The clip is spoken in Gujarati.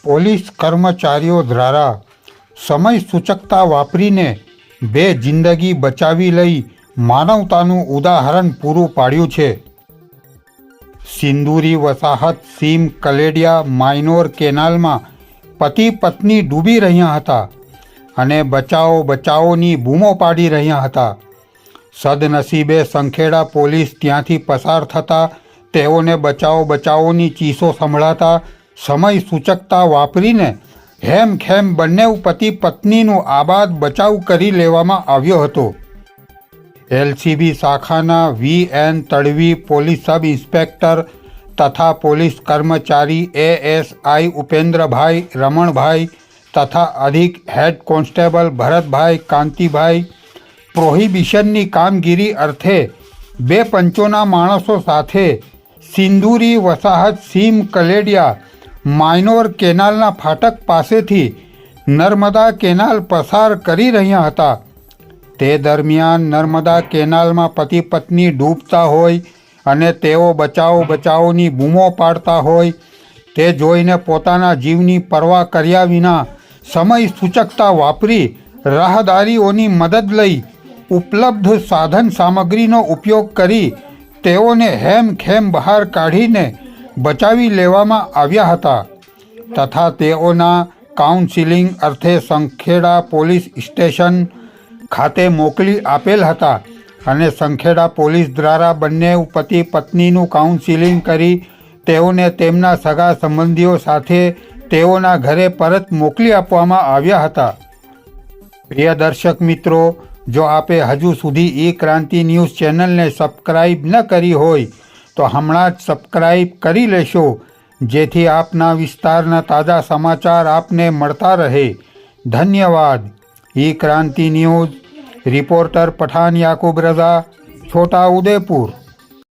પોલીસ કર્મચારીઓ દ્વારા સમય સૂચકતા વાપરીને 2 જિંદગી બચાવી લઈ માનવતાનું ઉદાહરણ પૂરું પાડ્યું છે. સિંદૂરી વસાહત સીમ કલેડિયા માઇનોર કેનાલમાં પતિ પત્ની ડૂબી રહ્યા હતા અને બચાવો બચાવોની બૂમો પાડી રહ્યા હતા. સદનસીબે સંખેડા પોલીસ ત્યાંથી પસાર થતાં તેઓને બચાવો બચાવોની ચીસો સંભળાતા સમય સૂચકતા વાપરીને હેમખેમ બંને પતિ પત્નીનું આબાદ બચાવ કરી લેવામાં આવ્યો હતો. એલસીબી શાખાના VN Tadvi police sub inspector તથા પોલીસ કર્મચારી ASI ઉપેન્દ્રભાઈ રમણભાઈ તથા અધિક હેડ કોન્સ્ટેબલ ભરતભાઈ કાંતિભાઈ પ્રોહિબિશનની કામગીરી અર્થે 2 પંચોના માણસો સાથે સિંદૂરી વસાહત સીમ કલેડિયા માઇનોર કેનાલના ફાટક પાસેથી નર્મદા કેનાલ પસાર કરી રહ્યા હતા. તે દરમિયાન નર્મદા કેનાલમાં પતિ પત્ની ડૂબતા હોય અને તેઓ બચાવો બચાવોની બૂમો પાડતા હોય તે જોઈને પોતાના જીવની પરવા કર્યા વિના સમય સૂચકતા વાપરી રાહદારીઓની મદદ લઈ ઉપલબ્ધ સાધન સામગ્રીનો ઉપયોગ કરી તેઓને હેમખેમ બહાર કાઢીને બચાવી લેવામાં આવ્યા હતા તથા તેઓના કાઉન્સિલિંગ અર્થે સંખેડા પોલીસ સ્ટેશન ખાતે મોકલી આપેલ હતા અને સંખેડા પોલીસ દ્વારા બંને પતિ પત્નીનું કાઉન્સિલિંગ કરી તેઓને તેમના સગા સંબંધીઓ સાથે તેઓના ઘરે પરત મોકલી આપવામાં આવ્યા હતા. પ્રિય દર્શક મિત્રો, જો આપે હજુ સુધી ઈ ક્રાંતિ ન્યૂઝ ચેનલને સબસ્ક્રાઈબ ન કરી હોય તો હમણાં જ સબસ્ક્રાઈબ કરી લેશો, જેથી આપના વિસ્તારના તાજા સમાચાર આપને મળતા રહે. ધન્યવાદ. ઈ ક્રાંતિ ન્યૂઝ, રિપોર્ટર પઠાન યાકુબ રઝા, છોટા ઉદેપુર.